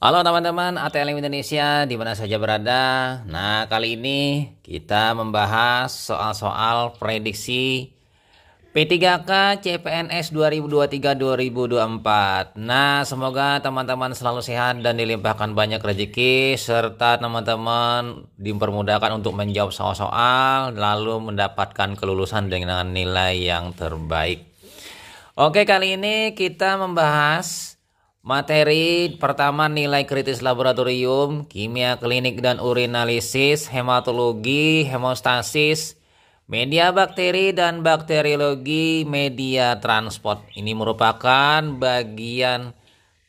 Halo teman-teman ATLM Indonesia di mana saja berada. Nah, kali ini kita membahas soal-soal prediksi P3K CPNS 2023-2024. Nah, semoga teman-teman selalu sehat dan dilimpahkan banyak rezeki serta teman-teman dipermudahkan untuk menjawab soal-soal lalu mendapatkan kelulusan dengan nilai yang terbaik. Oke, kali ini kita membahas materi pertama, nilai kritis laboratorium, kimia klinik dan urinalisis, hematologi, hemostasis, media bakteri dan bakteriologi, media transport. Ini merupakan bagian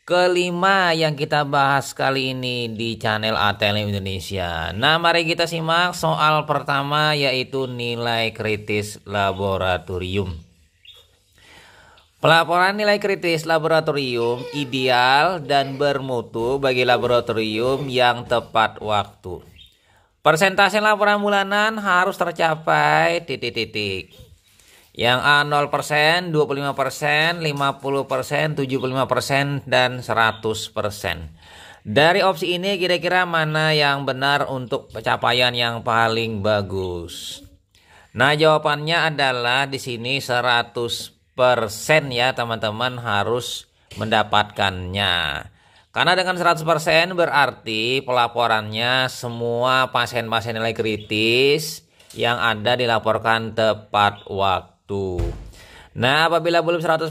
kelima yang kita bahas kali ini di channel ATLM Indonesia. Nah, mari kita simak soal pertama, yaitu nilai kritis laboratorium. Pelaporan nilai kritis laboratorium ideal dan bermutu bagi laboratorium yang tepat waktu. Persentase laporan bulanan harus tercapai Yang A 0%, 25%, 50%, 75%, dan 100%. Dari opsi ini kira-kira mana yang benar untuk pencapaian yang paling bagus? Nah, jawabannya adalah di sini 100% ya teman-teman harus mendapatkannya. Karena dengan 100% berarti pelaporannya semua pasien-pasien nilai kritis yang ada dilaporkan tepat waktu. Nah, apabila belum 100%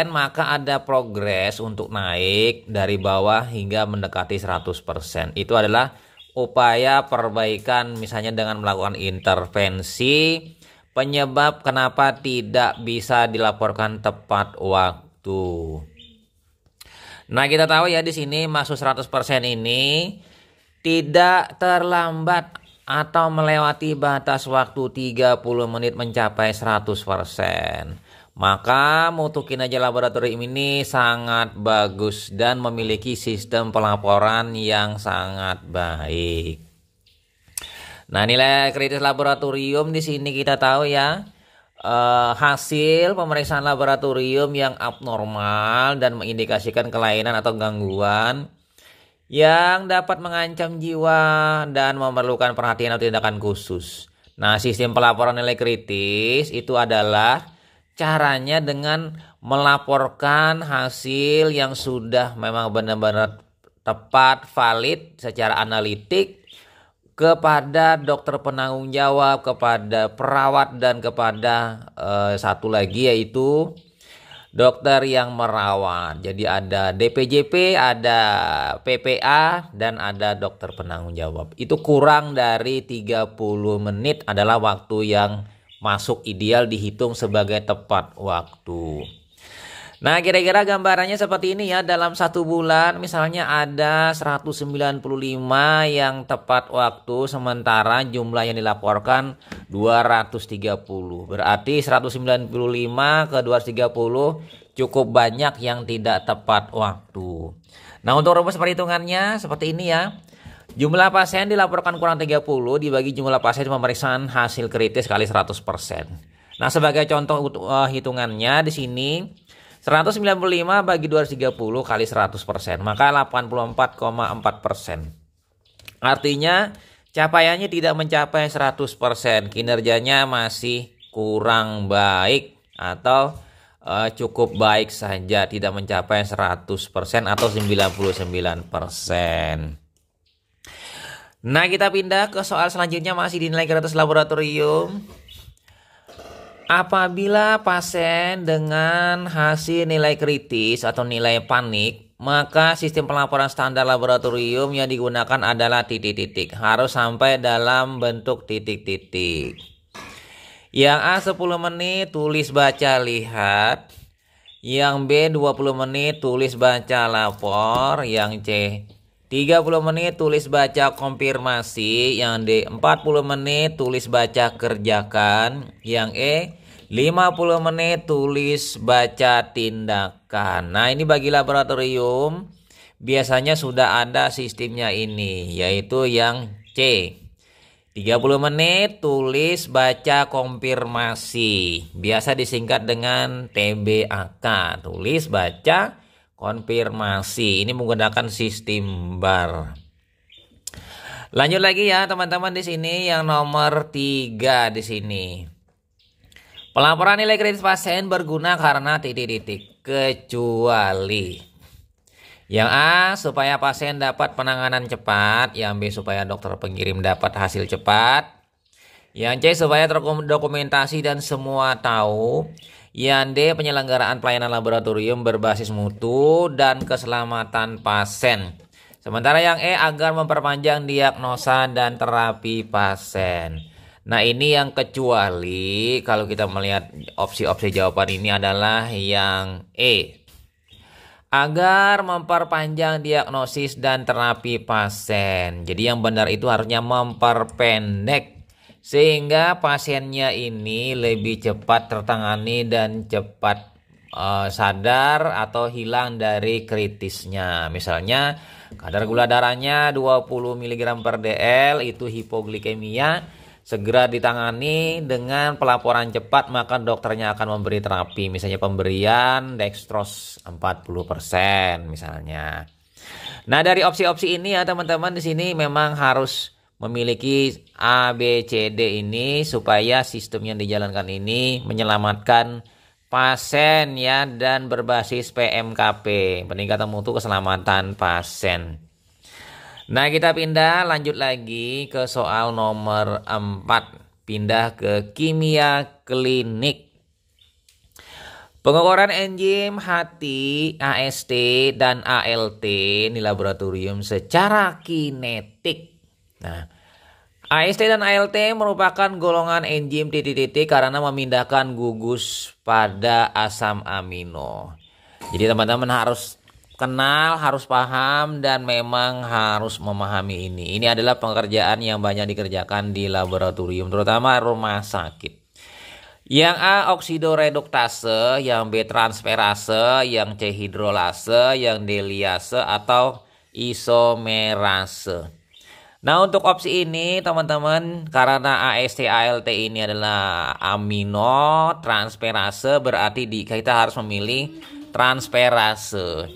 maka ada progres untuk naik dari bawah hingga mendekati 100%. Itu adalah upaya perbaikan, misalnya dengan melakukan intervensi penyebab kenapa tidak bisa dilaporkan tepat waktu. Nah, kita tahu ya di sini maksud 100% ini tidak terlambat atau melewati batas waktu 30 menit mencapai 100%. Maka mutu kinerja laboratorium ini sangat bagus dan memiliki sistem pelaporan yang sangat baik. Nah, nilai kritis laboratorium di sini kita tahu ya, hasil pemeriksaan laboratorium yang abnormal dan mengindikasikan kelainan atau gangguan yang dapat mengancam jiwa dan memerlukan perhatian atau tindakan khusus. Nah, sistem pelaporan nilai kritis itu adalah caranya dengan melaporkan hasil yang sudah memang benar-benar tepat, valid secara analitik kepada dokter penanggung jawab, kepada perawat, dan kepada satu lagi yaitu dokter yang merawat. Jadi ada DPJP, ada PPA, dan ada dokter penanggung jawab. Itu kurang dari 30 menit adalah waktu yang masuk ideal dihitung sebagai tepat waktu. Nah, kira-kira gambarannya seperti ini ya. Dalam satu bulan misalnya ada 195 yang tepat waktu, sementara jumlah yang dilaporkan 230. Berarti 195 ke 230 cukup banyak yang tidak tepat waktu. Nah, untuk rumus perhitungannya seperti ini ya. Jumlah pasien dilaporkan kurang 30 dibagi jumlah pasien pemeriksaan hasil kritis kali 100%. Nah, sebagai contoh hitungannya di sini 195 bagi 230 kali 100%, maka 84,4%. Artinya capaiannya tidak mencapai 100%, kinerjanya masih kurang baik atau cukup baik saja, tidak mencapai 100% atau 99%. Nah, kita pindah ke soal selanjutnya, masih dinilai kritis laboratorium. Apabila pasien dengan hasil nilai kritis atau nilai panik, maka sistem pelaporan standar laboratorium yang digunakan adalah titik-titik. Harus sampai dalam bentuk titik-titik. Yang A 10 menit tulis baca lihat. Yang B 20 menit tulis baca lapor. Yang C 30 menit tulis baca konfirmasi. Yang D 40 menit tulis baca kerjakan. Yang E 50 menit tulis baca tindakan. Nah, ini bagi laboratorium biasanya sudah ada sistemnya ini, yaitu yang C. 30 menit tulis baca konfirmasi. Biasa disingkat dengan TBAK, tulis baca konfirmasi. Ini menggunakan sistem bar. Lanjut lagi ya teman-teman di sini yang nomor 3 di sini. Pelaporan nilai kredit pasien berguna karena titik-titik kecuali. Yang A, supaya pasien dapat penanganan cepat. Yang B, supaya dokter pengirim dapat hasil cepat. Yang C, supaya terdokumentasi dan semua tahu. Yang D, penyelenggaraan pelayanan laboratorium berbasis mutu dan keselamatan pasien. Sementara yang E, agar memperpanjang diagnosa dan terapi pasien. Nah, ini yang kecuali. Kalau kita melihat opsi-opsi jawaban ini adalah yang E, agar memperpanjang diagnosis dan terapi pasien. Jadi yang benar itu harusnya memperpendek sehingga pasiennya ini lebih cepat tertangani dan cepat sadar atau hilang dari kritisnya. Misalnya kadar gula darahnya 20 mg per dl, itu hipoglikemia, segera ditangani dengan pelaporan cepat, maka dokternya akan memberi terapi, misalnya pemberian dextrose 40% misalnya. Nah, dari opsi-opsi ini ya teman-teman, di sini memang harus memiliki A, B, C, D ini supaya sistem yang dijalankan ini menyelamatkan pasien ya, dan berbasis PMKP, peningkatan mutu keselamatan pasien. Nah, kita pindah lanjut lagi ke soal nomor 4. Pindah ke kimia klinik. Pengukuran enzim hati, AST, dan ALT di laboratorium secara kinetik. Nah, AST dan ALT merupakan golongan enzim titik-titik karena memindahkan gugus pada asam amino. Jadi teman-teman harus kenal, harus paham, dan memang harus memahami ini. Ini adalah pekerjaan yang banyak dikerjakan di laboratorium, terutama rumah sakit. Yang A, oksidoreduktase, yang B, transferase, yang C, hidrolase, yang D, liase atau isomerase. Nah, untuk opsi ini teman-teman, karena AST ALT ini adalah amino transferase, berarti kita harus memilih transferase.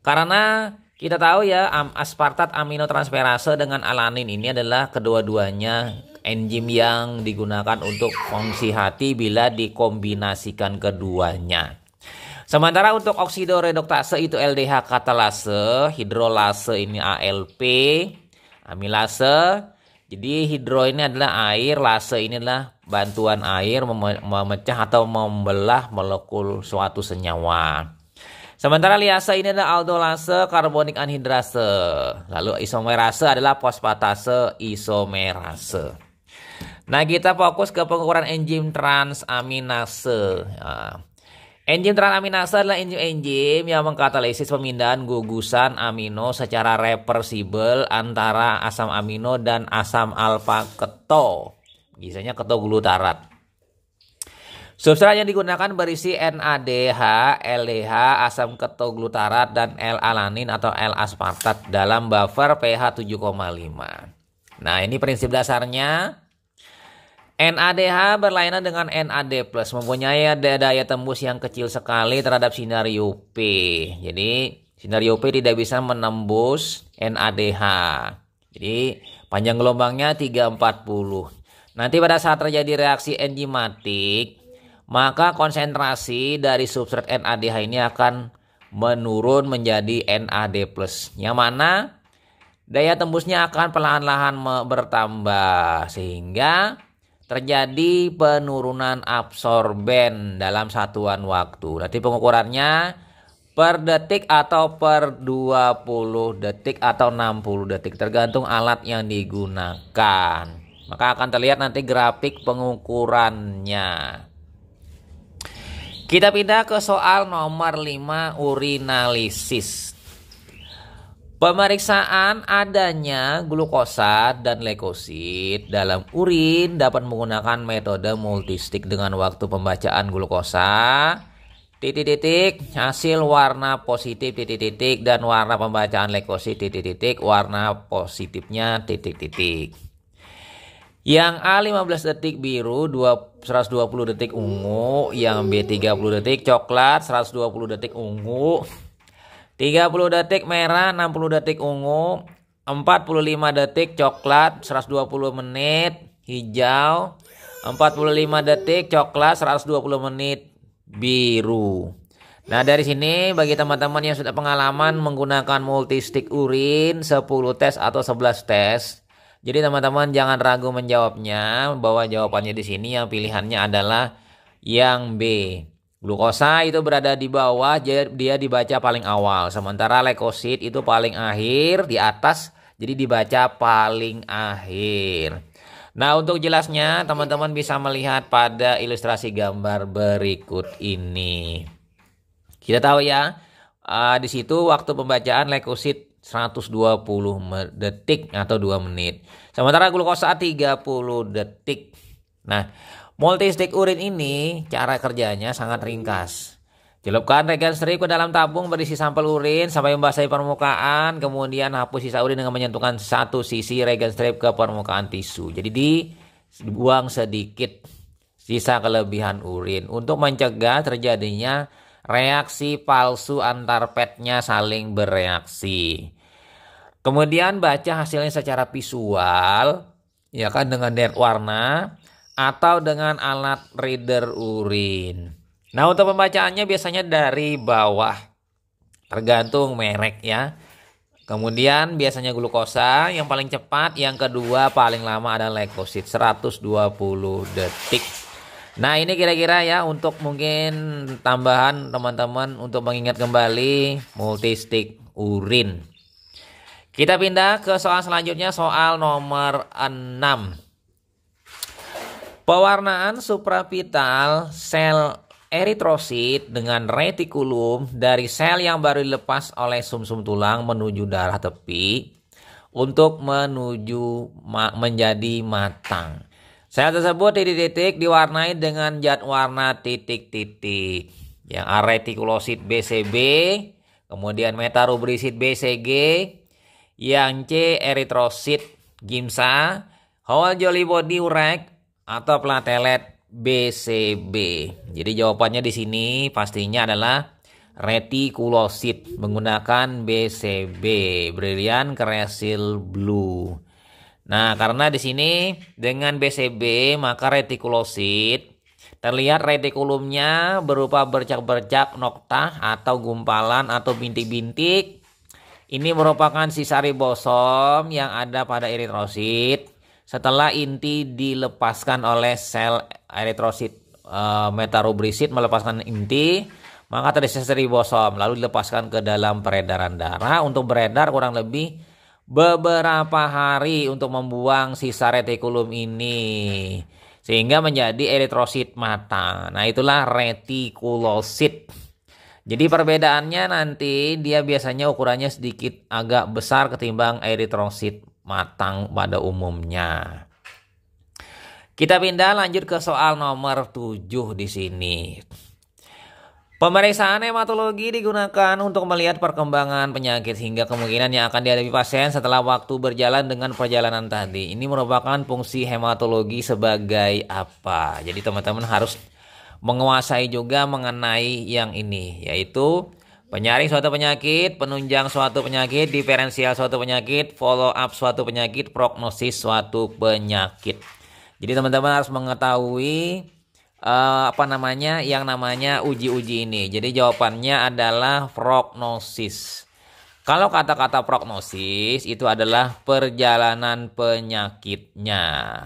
Karena kita tahu ya, aspartat aminotransferase dengan alanin ini adalah kedua-duanya enzim yang digunakan untuk fungsi hati bila dikombinasikan keduanya. Sementara untuk oksidoreduktase itu LDH katalase, hidrolase ini ALP, amilase. Jadi hidro ini adalah air, lase ini adalah bantuan air memecah atau membelah molekul suatu senyawa. Sementara liase ini adalah aldolase, karbonik anhidrase. Lalu isomerase adalah fosfatase isomerase. Nah, kita fokus ke pengukuran enzim transaminase. Enzim transaminase adalah enzim yang mengkatalisis pemindahan gugusan amino secara reversibel antara asam amino dan asam alfa keto, biasanya keto glutarat. Substrat yang digunakan berisi NADH, LDH, asam keto glutarat, dan L-alanin atau L-aspartat dalam buffer pH 7,5. Nah, ini prinsip dasarnya. NADH berlainan dengan NAD+, mempunyai daya tembus yang kecil sekali terhadap sinar UV. Jadi, sinar UV tidak bisa menembus NADH. Jadi, panjang gelombangnya 340. Nanti pada saat terjadi reaksi enzimatik, maka konsentrasi dari substrat NADH ini akan menurun menjadi NAD+, yang mana daya tembusnya akan perlahan-lahan bertambah sehingga terjadi penurunan absorben dalam satuan waktu. Nanti pengukurannya per detik atau per 20 detik atau 60 detik tergantung alat yang digunakan. Maka akan terlihat nanti grafik pengukurannya. Kita pindah ke soal nomor 5, urinalisis. Pemeriksaan adanya glukosa dan leukosit dalam urin dapat menggunakan metode multistik dengan waktu pembacaan glukosa titik-titik hasil warna positif titik-titik dan warna pembacaan leukosit titik-titik warna positifnya titik-titik. Yang A 15 detik biru, 120 detik ungu, yang B 30 detik coklat, 120 detik ungu. 30 detik merah, 60 detik ungu, 45 detik coklat, 120 menit hijau, 45 detik coklat, 120 menit biru. Nah, dari sini bagi teman-teman yang sudah pengalaman menggunakan multistik urin 10 tes atau 11 tes. Jadi teman-teman jangan ragu menjawabnya, bahwa jawabannya di sini yang pilihannya adalah yang B. Glukosa itu berada di bawah, dia dibaca paling awal. Sementara leukosit itu paling akhir di atas, jadi dibaca paling akhir. Nah, untuk jelasnya teman-teman bisa melihat pada ilustrasi gambar berikut ini. Kita tahu ya, di situ waktu pembacaan leukosit 120 detik atau 2 menit. Sementara glukosa 30 detik. Nah, multistik urin ini cara kerjanya sangat ringkas. Celupkan reagen strip ke dalam tabung berisi sampel urin sampai membasahi permukaan, kemudian hapus sisa urin dengan menyentuhkan satu sisi reagen strip ke permukaan tisu. Jadi dibuang sedikit sisa kelebihan urin untuk mencegah terjadinya reaksi palsu antar petnya saling bereaksi. Kemudian baca hasilnya secara visual, ya kan, dengan deret warna atau dengan alat reader urin. Nah, untuk pembacaannya biasanya dari bawah, tergantung merek ya. Kemudian biasanya glukosa yang paling cepat, yang kedua paling lama adalah leukosit 120 detik. Nah, ini kira-kira ya untuk mungkin tambahan teman-teman untuk mengingat kembali multistik urin. Kita pindah ke soal selanjutnya, soal nomor 6. Pewarnaan supravital sel eritrosit dengan retikulum dari sel yang baru dilepas oleh sumsum tulang menuju darah tepi untuk menjadi matang. Sel tersebut titik-titik diwarnai dengan zat warna titik-titik. Yang A retikulosit BCB, kemudian metarubrisit BCG, yang C eritrosit Gimsa, whole jolly body urec atau platelet BCB. Jadi jawabannya di sini pastinya adalah retikulosit menggunakan BCB, Brilliant Crescent Blue. Nah, karena di sini dengan BCB maka retikulosit terlihat retikulumnya berupa bercak-bercak nokta atau gumpalan atau bintik-bintik. Ini merupakan sisa ribosom yang ada pada eritrosit setelah inti dilepaskan oleh sel eritrosit. Metarubrisit melepaskan inti, maka tersisa ribosom lalu dilepaskan ke dalam peredaran darah untuk beredar kurang lebih beberapa hari untuk membuang sisa retikulum ini sehingga menjadi eritrosit matang. Nah, itulah retikulosit. Jadi perbedaannya nanti dia biasanya ukurannya sedikit agak besar ketimbang eritrosit matang pada umumnya. Kita pindah lanjut ke soal nomor 7 di sini. Pemeriksaan hematologi digunakan untuk melihat perkembangan penyakit hingga kemungkinan yang akan dihadapi pasien setelah waktu berjalan dengan perjalanan tadi. Ini merupakan fungsi hematologi sebagai apa? Jadi teman-teman harus menguasai juga mengenai yang ini, yaitu penyaring suatu penyakit, penunjang suatu penyakit, diferensial suatu penyakit, follow up suatu penyakit, prognosis suatu penyakit. Jadi teman-teman harus mengetahui yang namanya uji-uji ini. Jadi jawabannya adalah prognosis. Kalau kata-kata prognosis itu adalah perjalanan penyakitnya.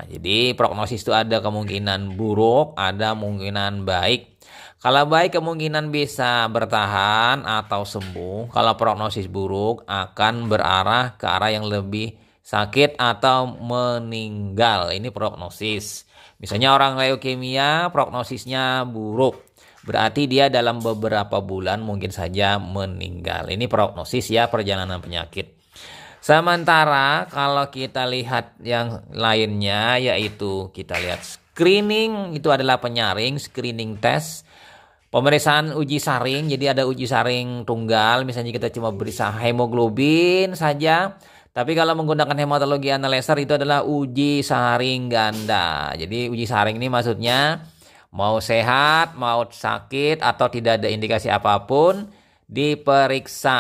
Jadi prognosis itu ada kemungkinan buruk, ada kemungkinan baik. Kalau baik kemungkinan bisa bertahan atau sembuh. Kalau prognosis buruk akan berarah ke arah yang lebih sakit atau meninggal. Ini prognosis. Misalnya orang leukemia prognosisnya buruk, berarti dia dalam beberapa bulan mungkin saja meninggal. Ini prognosis ya, perjalanan penyakit. Sementara kalau kita lihat yang lainnya, yaitu kita lihat screening, itu adalah penyaring, screening test. Pemeriksaan uji saring, jadi ada uji saring tunggal, misalnya kita cuma periksa hemoglobin saja. Tapi kalau menggunakan hematologi analyzer itu adalah uji saring ganda. Jadi uji saring ini maksudnya mau sehat, mau sakit, atau tidak ada indikasi apapun, diperiksa.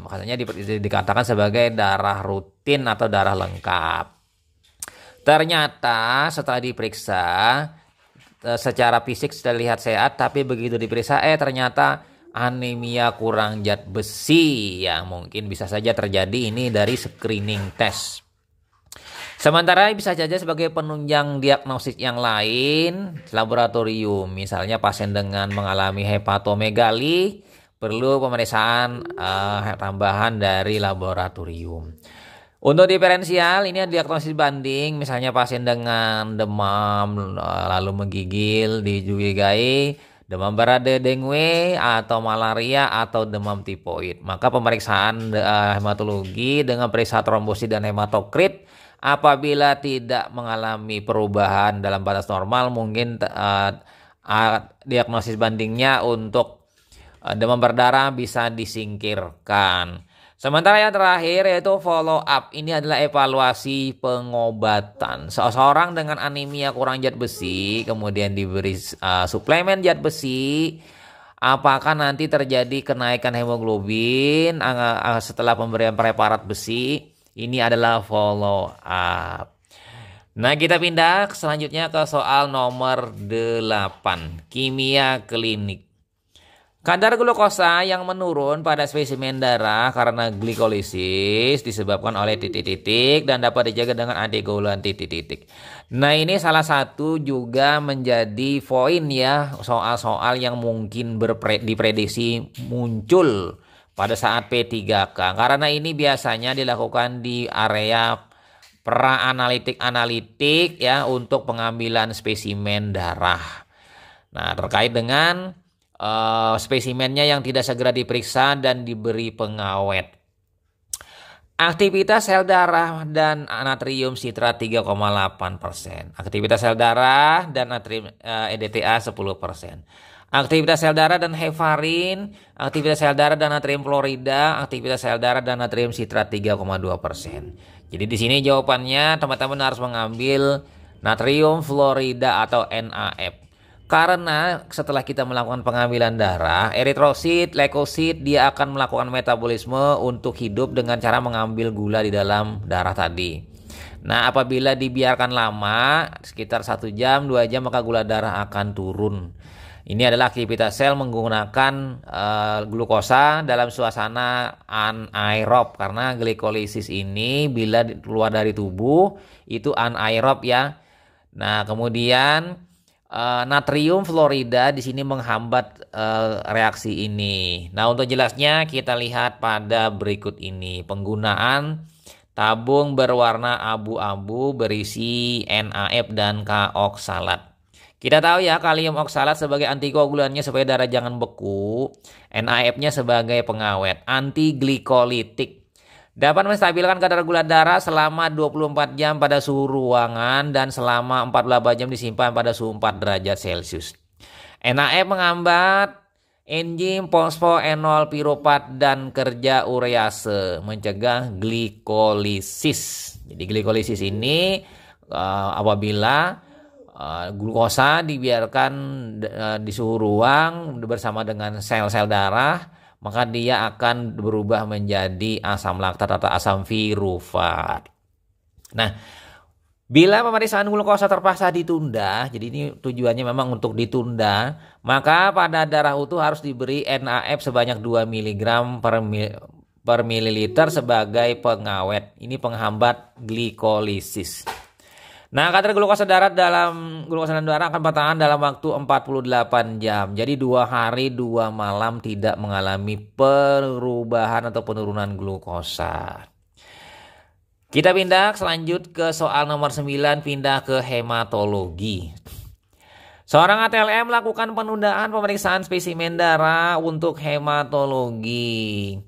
Makanya dikatakan sebagai darah rutin atau darah lengkap. Ternyata setelah diperiksa secara fisik sudah terlihat sehat, tapi begitu diperiksa ternyata anemia kurang zat besi. Ya, mungkin bisa saja terjadi ini dari screening test. Sementara bisa saja sebagai penunjang diagnosis yang lain laboratorium, misalnya pasien dengan mengalami hepatomegali perlu pemeriksaan tambahan dari laboratorium. Untuk diferensial ini diagnosis banding, misalnya pasien dengan demam lalu menggigil dicurigai demam berdarah dengue atau malaria atau demam tifoid. Maka pemeriksaan hematologi dengan periksa trombosit dan hematokrit apabila tidak mengalami perubahan dalam batas normal, mungkin diagnosis bandingnya untuk demam berdarah bisa disingkirkan. Sementara yang terakhir yaitu follow up. Ini adalah evaluasi pengobatan. Seseorang dengan anemia kurang zat besi kemudian diberi suplemen zat besi, apakah nanti terjadi kenaikan hemoglobin setelah pemberian preparat besi? Ini adalah follow up. Nah, kita pindah selanjutnya ke soal nomor 8, kimia klinik. Kadar glukosa yang menurun pada spesimen darah karena glikolisis disebabkan oleh titik-titik dan dapat dijaga dengan anticoagulan titik-titik. Nah, ini salah satu juga menjadi poin ya, soal-soal yang mungkin diprediksi muncul pada saat P3K, karena ini biasanya dilakukan di area pra-analitik ya untuk pengambilan spesimen darah. Nah, terkait dengan spesimennya yang tidak segera diperiksa dan diberi pengawet. Aktivitas sel darah dan natrium sitrat 3,8%. Aktivitas sel darah dan natrium EDTA 10%. Aktivitas sel darah dan heparin, aktivitas sel darah dan natrium fluorida, aktivitas sel darah dan natrium sitrat 3,2%. Jadi di sini jawabannya teman-teman harus mengambil natrium fluorida atau NaF. Karena setelah kita melakukan pengambilan darah, eritrosit, leukosit dia akan melakukan metabolisme untuk hidup dengan cara mengambil gula di dalam darah tadi. Nah, apabila dibiarkan lama, sekitar 1 jam, 2 jam, maka gula darah akan turun. Ini adalah aktivitas sel menggunakan glukosa dalam suasana anaerob, karena glikolisis ini bila keluar dari tubuh itu anaerob ya. Nah, kemudian natrium fluorida di sini menghambat reaksi ini. Nah, untuk jelasnya kita lihat pada berikut ini. Penggunaan tabung berwarna abu-abu berisi NaF dan K-oksalat. Kita tahu ya, kalium oksalat sebagai antikoagulannya supaya darah jangan beku, NaF-nya sebagai pengawet, antiglikolitik. Dapat menstabilkan kadar gula darah selama 24 jam pada suhu ruangan dan selama 48 jam disimpan pada suhu 4 derajat Celcius. NaF menghambat enzim fosfoenol piruvat dan kerja urease, mencegah glikolisis. Jadi glikolisis ini apabila glukosa dibiarkan di suhu ruang bersama dengan sel-sel darah, maka dia akan berubah menjadi asam laktat atau asam pirufat. Nah, bila pemeriksaan glukosa terpaksa ditunda, jadi ini tujuannya memang untuk ditunda, maka pada darah utuh harus diberi NaF sebanyak 2 mg per mililiter sebagai pengawet. Ini penghambat glikolisis. Nah, kadar glukosa dalam darah akan bertahan dalam waktu 48 jam. Jadi 2 hari 2 malam tidak mengalami perubahan atau penurunan glukosa. Kita pindah selanjut ke soal nomor 9, pindah ke hematologi. Seorang ATLM melakukan penundaan pemeriksaan spesimen darah untuk hematologi.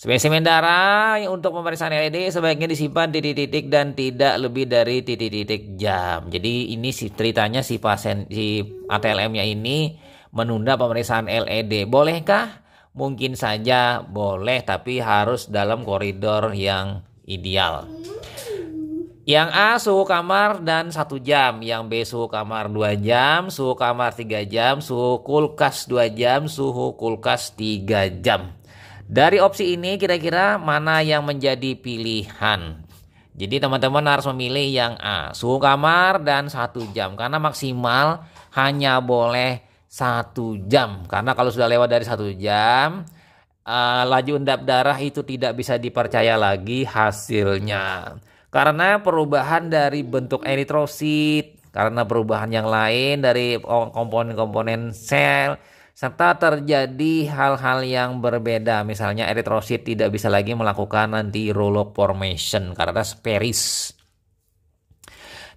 Spesimen darah untuk pemeriksaan LED sebaiknya disimpan di titik-titik dan tidak lebih dari titik-titik jam. Jadi ini ceritanya si ATLM-nya ini menunda pemeriksaan LED. Bolehkah? Mungkin saja boleh, tapi harus dalam koridor yang ideal. Yang A suhu kamar dan 1 jam, yang B suhu kamar 2 jam, suhu kamar 3 jam, suhu kulkas 2 jam, suhu kulkas 3 jam. Dari opsi ini kira-kira mana yang menjadi pilihan? Jadi teman-teman harus memilih yang A, suhu kamar dan 1 jam, karena maksimal hanya boleh 1 jam. Karena kalau sudah lewat dari 1 jam, laju endap darah itu tidak bisa dipercaya lagi hasilnya. Karena perubahan dari bentuk eritrosit, karena perubahan yang lain dari komponen-komponen sel, serta terjadi hal-hal yang berbeda. Misalnya eritrosit tidak bisa lagi melakukan nanti rouleau formation karena sparis.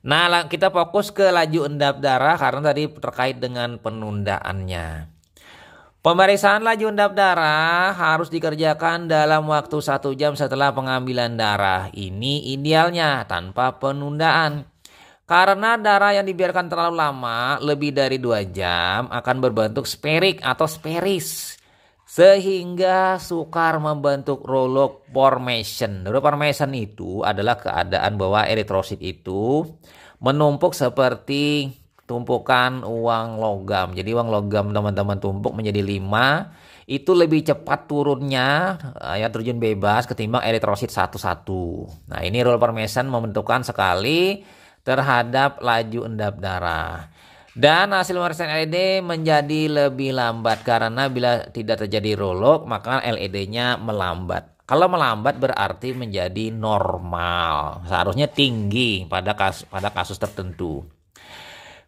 Nah, kita fokus ke laju endap darah karena tadi terkait dengan penundaannya. Pemeriksaan laju endap darah harus dikerjakan dalam waktu 1 jam setelah pengambilan darah. Ini idealnya tanpa penundaan. Karena darah yang dibiarkan terlalu lama, lebih dari 2 jam, akan berbentuk spheric atau sparis. Sehingga sukar membentuk rouleau formation. Rouleau formation itu adalah keadaan bahwa eritrosit itu menumpuk seperti tumpukan uang logam. Jadi uang logam teman-teman tumpuk menjadi 5. Itu lebih cepat turunnya, ya terjun bebas ketimbang eritrosit satu-satu. Nah ini rouleau formation membentukkan sekali terhadap laju endap darah. Dan hasil pemeriksaan LED menjadi lebih lambat karena bila tidak terjadi rouleau maka LED-nya melambat. Kalau melambat berarti menjadi normal. Seharusnya tinggi pada kasus tertentu.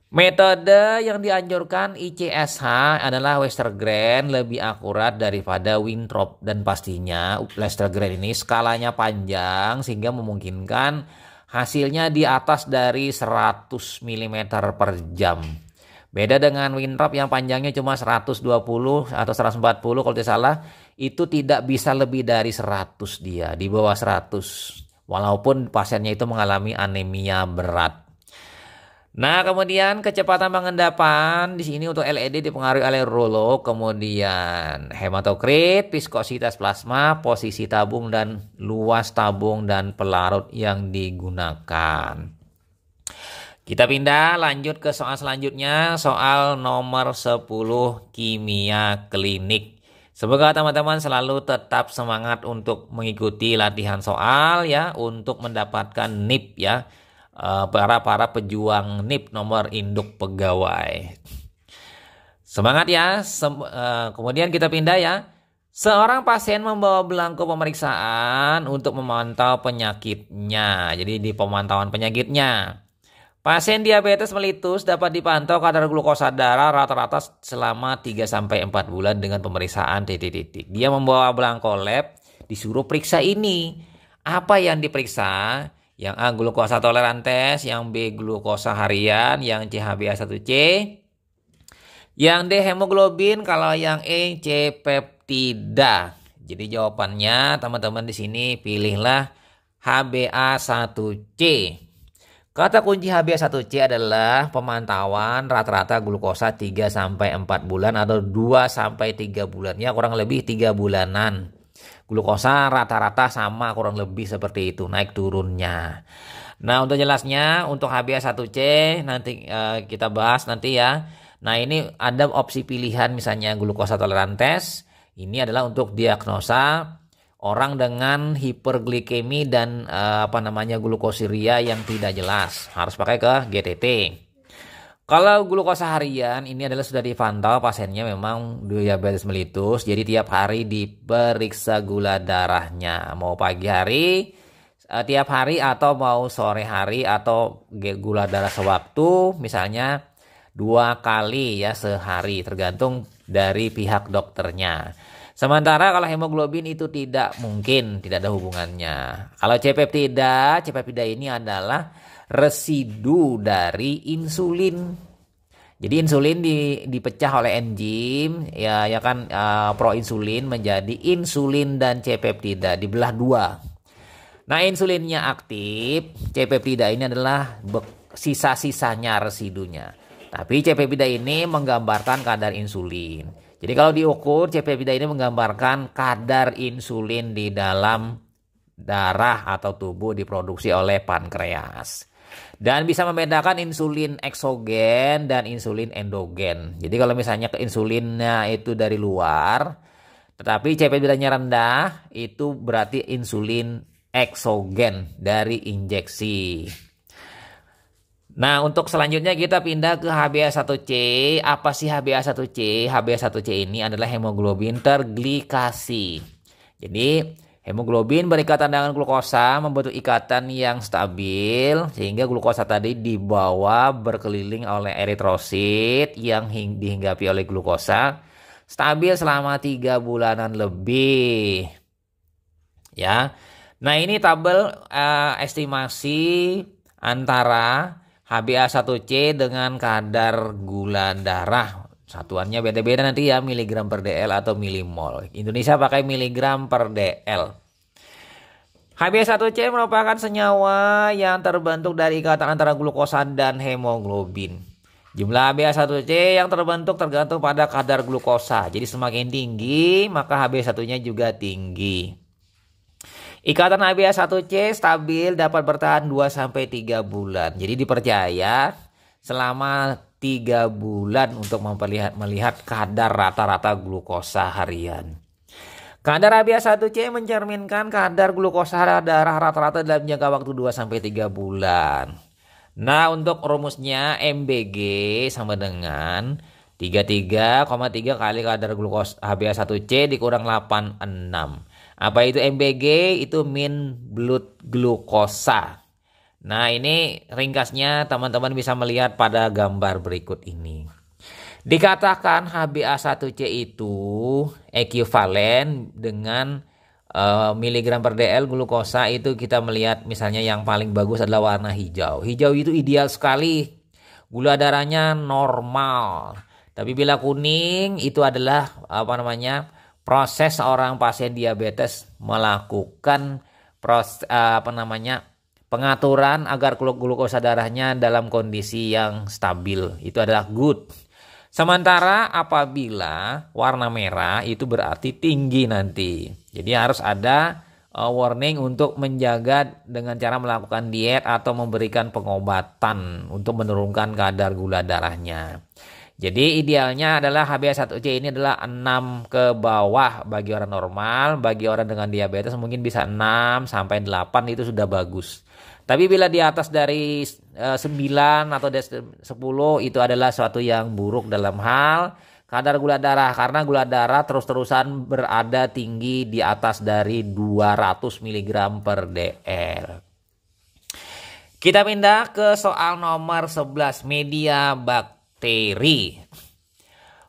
Metode yang dianjurkan ICSH adalah Westergren, lebih akurat daripada Winthrop, dan pastinya Westergren ini skalanya panjang sehingga memungkinkan hasilnya di atas dari 100 mm per jam. Beda dengan Winthrop yang panjangnya cuma 120 atau 140 kalau tidak salah, itu tidak bisa lebih dari 100 dia, di bawah 100. Walaupun pasiennya itu mengalami anemia berat. Nah, kemudian kecepatan pengendapan di sini untuk LED dipengaruhi oleh rouleau, kemudian hematokrit, viskositas plasma, posisi tabung dan luas tabung dan pelarut yang digunakan. Kita pindah lanjut ke soal selanjutnya, soal nomor 10 kimia klinik. Semoga teman-teman selalu tetap semangat untuk mengikuti latihan soal ya, untuk mendapatkan NIP ya. Para pejuang NIP nomor induk pegawai. Semangat ya. Kemudian kita pindah ya. Seorang pasien membawa belangko pemeriksaan untuk memantau penyakitnya. Jadi di pemantauan penyakitnya, pasien diabetes mellitus dapat dipantau kadar glukosa darah rata-rata selama 3-4 bulan dengan pemeriksaan titik-titik. Dia membawa belangko lab, disuruh periksa ini. Apa yang diperiksa? Yang A glukosa toleran tes, yang B glukosa harian, yang C HbA1c, yang D hemoglobin, kalau yang E C peptida. Jadi jawabannya teman-teman di sini pilihlah HbA1c. Kata kunci HbA1c adalah pemantauan rata-rata glukosa 3-4 bulan atau 2-3 bulan. Ya kurang lebih 3 bulanan. Glukosa rata-rata sama kurang lebih seperti itu naik turunnya. Nah untuk jelasnya untuk HbA1c nanti kita bahas nanti ya. Nah ini ada opsi pilihan misalnya glukosa toleran tes. Ini adalah untuk diagnosa orang dengan hiperglikemi dan glukosiria yang tidak jelas. Harus pakai ke GTT. Kalau glukosa harian ini adalah sudah dipantau pasiennya memang diabetes mellitus, jadi tiap hari diperiksa gula darahnya, mau pagi hari, tiap hari atau mau sore hari atau gula darah sewaktu, misalnya 2 kali ya sehari, tergantung dari pihak dokternya. Sementara kalau hemoglobin itu tidak mungkin, tidak ada hubungannya. Kalau C peptida ini adalah residu dari insulin. Jadi insulin dipecah oleh enzim ya kan proinsulin menjadi insulin dan C peptida dibelah 2. Nah, insulinnya aktif, C peptida ini adalah sisa-sisanya residunya. Tapi C peptida ini menggambarkan kadar insulin. Jadi kalau diukur C peptida ini menggambarkan kadar insulin di dalam darah atau tubuh diproduksi oleh pankreas. Dan bisa membedakan insulin eksogen dan insulin endogen. Jadi kalau misalnya ke insulinnya itu dari luar, Tetapi CP bedanya rendah itu berarti insulin eksogen dari injeksi. Nah, untuk selanjutnya kita pindah ke HbA1c. Apa sih HbA1c? HbA1c ini adalah hemoglobin terglikasi. Jadi, hemoglobin berikatan dengan glukosa membentuk ikatan yang stabil sehingga glukosa tadi dibawa berkeliling oleh eritrosit yang dihinggapi oleh glukosa stabil selama 3 bulanan lebih. Ya. Nah, ini tabel estimasi antara HbA1c dengan kadar gula darah. Satuannya beda-beda nanti ya, miligram per dl atau milimol. Indonesia pakai miligram per dl. HbA1c merupakan senyawa yang terbentuk dari ikatan antara glukosa dan hemoglobin. Jumlah HbA1c yang terbentuk tergantung pada kadar glukosa. Jadi semakin tinggi, maka HbA1-nya juga tinggi. Ikatan HbA1c stabil dapat bertahan 2-3 bulan. Jadi dipercaya selama 3 bulan untuk melihat kadar rata-rata glukosa harian. Kadar HbA1c mencerminkan kadar glukosa darah rata-rata dalam jangka waktu 2-3 bulan. Nah, untuk rumusnya MBG sama dengan 33,3 kali kadar glukosa HbA1c dikurang 86. Apa itu MBG? Itu mean blood glukosa. Nah, ini ringkasnya teman-teman bisa melihat pada gambar berikut ini. Dikatakan HbA1c itu ekuivalen dengan miligram per dl glukosa itu kita melihat misalnya yang paling bagus adalah warna hijau. Hijau itu ideal sekali. Gula darahnya normal. Tapi bila kuning itu adalah proses seorang pasien diabetes melakukan pengaturan agar glukosa darahnya dalam kondisi yang stabil. Itu adalah good. Sementara apabila warna merah itu berarti tinggi nanti. Jadi harus ada warning untuk menjaga dengan cara melakukan diet atau memberikan pengobatan untuk menurunkan kadar gula darahnya. Jadi idealnya adalah HbA1c ini adalah 6 ke bawah bagi orang normal, bagi orang dengan diabetes mungkin bisa 6 sampai 8 itu sudah bagus. Tapi bila di atas dari 9 atau 10 itu adalah suatu yang buruk dalam hal kadar gula darah karena gula darah terus-terusan berada tinggi di atas dari 200 mg per dl. Kita pindah ke soal nomor 11, media bakteri.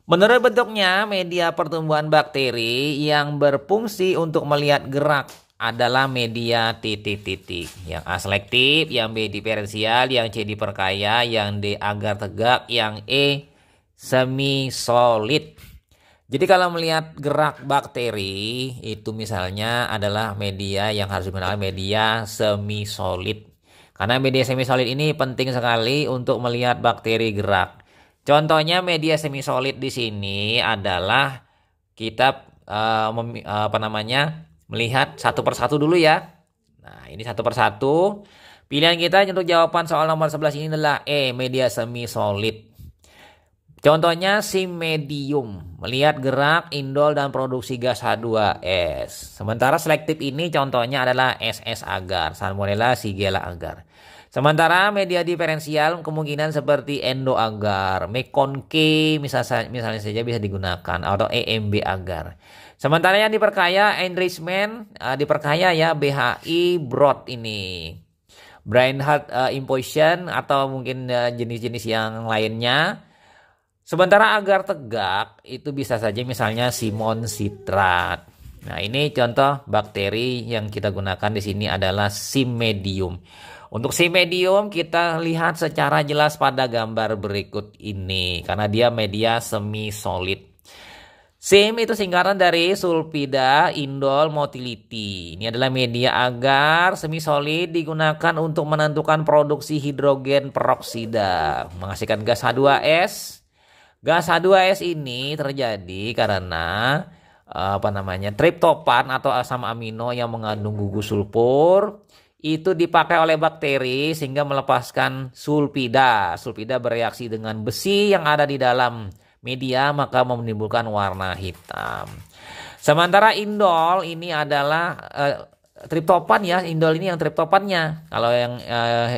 Menurut bentuknya, media pertumbuhan bakteri yang berfungsi untuk melihat gerak adalah media titik-titik. Yang A selektif, yang B diferensial, yang C diperkaya, yang D agar tegak, yang E semi solid. Jadi kalau melihat gerak bakteri itu misalnya adalah media yang harus digunakan media semi solid. Karena media semi solid ini penting sekali untuk melihat bakteri gerak. Contohnya media semi solid di sini adalah kita melihat satu persatu dulu ya. Nah, ini satu persatu. Pilihan kita untuk jawaban soal nomor 11 ini adalah E, media semi solid. Contohnya sim medium, melihat gerak, indol dan produksi gas H2S. Sementara selektif ini contohnya adalah SS agar, Salmonella Shigella agar. Sementara media diferensial kemungkinan seperti endo agar, Mekon K misalnya saja bisa digunakan atau EMB agar. Sementara yang diperkaya enrichment diperkaya ya BHI broad ini. Brain heart impulsion atau mungkin jenis-jenis yang lainnya. Sementara agar tegak itu bisa saja misalnya simon citrat. Nah, ini contoh bakteri yang kita gunakan di sini adalah sim medium. Untuk sim medium kita lihat secara jelas pada gambar berikut ini karena dia media semi solid. SIM itu singkatan dari sulfida indol motility. Ini adalah media agar semi solid digunakan untuk menentukan produksi hidrogen peroksida, menghasilkan gas H2S. Gas H2S ini terjadi karena triptopan atau asam amino yang mengandung gugus sulfur itu dipakai oleh bakteri sehingga melepaskan sulfida. Sulfida bereaksi dengan besi yang ada di dalam media maka menimbulkan warna hitam. Sementara indol ini adalah triptopan ya, indol ini yang triptopannya. Kalau yang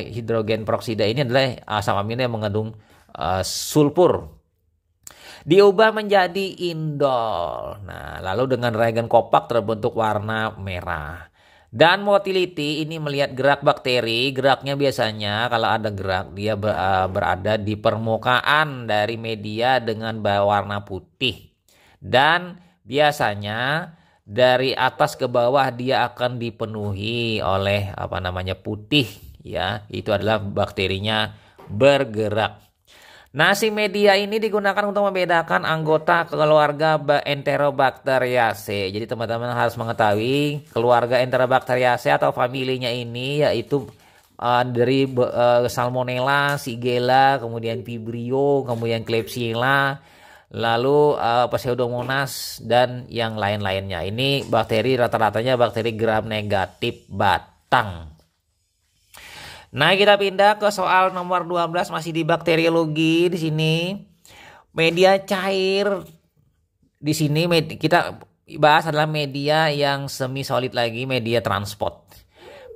hidrogen peroksida ini adalah asam amino yang mengandung sulfur. Diubah menjadi indol. Nah, lalu dengan reagen Kopak terbentuk warna merah. Dan motility ini melihat gerak bakteri. Geraknya biasanya kalau ada gerak dia berada di permukaan dari media dengan warna putih. Dan biasanya dari atas ke bawah dia akan dipenuhi oleh putih ya. Itu adalah bakterinya bergerak. Nah, si media ini digunakan untuk membedakan anggota keluarga Enterobacteriaceae. Jadi teman-teman harus mengetahui keluarga Enterobacteriaceae atau familinya ini yaitu dari Salmonella, Shigella, kemudian Vibrio, kemudian Klebsiella, lalu Pseudomonas dan yang lain-lainnya. Ini bakteri rata-ratanya bakteri gram negatif batang. Nah, kita pindah ke soal nomor 12 masih di bakteriologi di sini. Media cair di sini kita bahas adalah media yang semi solid lagi, media transport.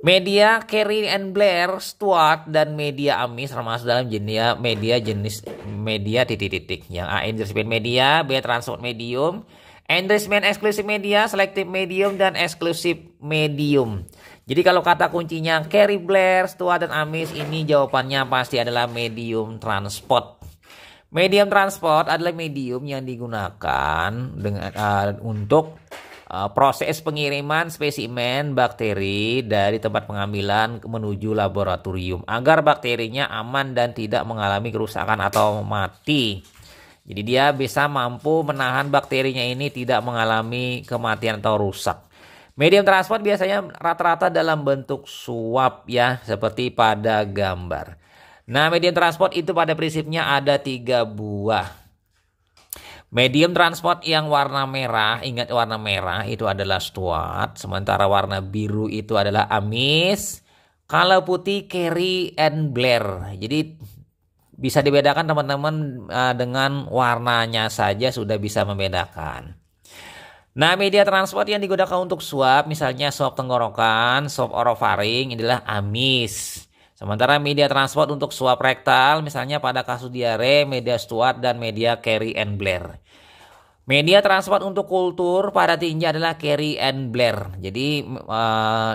Media Carey and Blair, Stuart dan media amis termasuk dalam jenis media titik-titik. Yang A enrichment media, B transport medium, enrichment exclusive media, selective medium dan exclusive medium. Jadi kalau kata kuncinya Carey, Blair, Stuart dan amis ini jawabannya pasti adalah medium transport. Medium transport adalah medium yang digunakan untuk proses pengiriman spesimen bakteri dari tempat pengambilan menuju laboratorium agar bakterinya aman dan tidak mengalami kerusakan atau mati. Jadi dia bisa mampu menahan bakterinya ini tidak mengalami kematian atau rusak. Medium transport biasanya rata-rata dalam bentuk suap ya, seperti pada gambar. Nah, medium transport itu pada prinsipnya ada 3 buah. Medium transport yang warna merah, ingat warna merah itu adalah Stuart, sementara warna biru itu adalah amis. Kalau putih Carey and Blair. Jadi bisa dibedakan teman-teman dengan warnanya saja sudah bisa membedakan. Nah, media transport yang digunakan untuk suap, misalnya suap tenggorokan, suap orofaring, inilah amis. Sementara media transport untuk suap rektal, misalnya pada kasus diare, media Stuart dan media Carey and Blair. Media transport untuk kultur pada tinja adalah Carey and Blair. Jadi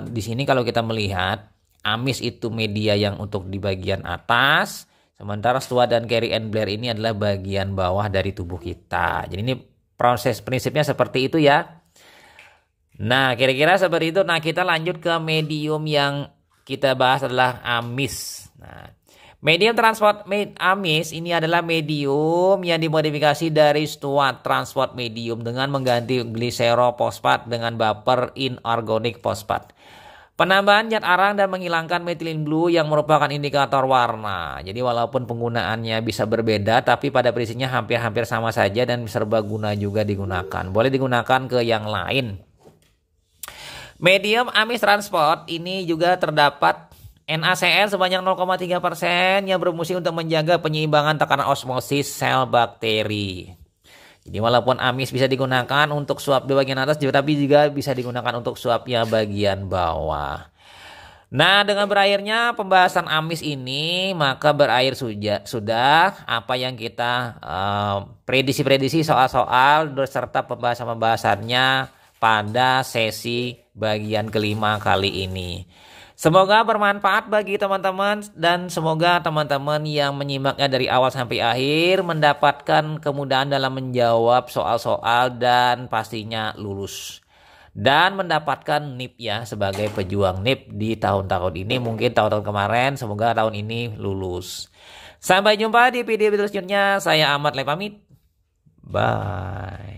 di sini kalau kita melihat, amis itu media yang untuk di bagian atas, sementara Stuart dan Carey and Blair ini adalah bagian bawah dari tubuh kita. Jadi ini proses prinsipnya seperti itu ya. Nah, kira-kira seperti itu. Nah, kita lanjut ke medium yang kita bahas adalah amis. Nah, medium transport amis ini adalah medium yang dimodifikasi dari Stuart transport medium dengan mengganti gliserofosfat dengan baper inorganic fosfat. Penambahan zat arang dan menghilangkan methylene blue yang merupakan indikator warna. Jadi walaupun penggunaannya bisa berbeda, tapi pada prinsipnya hampir-hampir sama saja dan serbaguna juga digunakan. Boleh digunakan ke yang lain. Medium amis transport ini juga terdapat NaCl sebanyak 0,3% yang berfungsi untuk menjaga penyeimbangan tekanan osmosis sel bakteri. Jadi walaupun amis bisa digunakan untuk suap di bagian atas, tapi juga bisa digunakan untuk suapnya bagian bawah. Nah, dengan berakhirnya pembahasan amis ini, maka berakhir sudah apa yang kita prediksi-prediksi soal-soal beserta pembahasan-pembahasannya pada sesi bagian kelima kali ini. Semoga bermanfaat bagi teman-teman dan semoga teman-teman yang menyimaknya dari awal sampai akhir mendapatkan kemudahan dalam menjawab soal-soal dan pastinya lulus. Dan mendapatkan NIP ya sebagai pejuang NIP di tahun-tahun ini, mungkin tahun-tahun kemarin, semoga tahun ini lulus. Sampai jumpa di video selanjutnya, saya Ahmad Le pamit. Bye.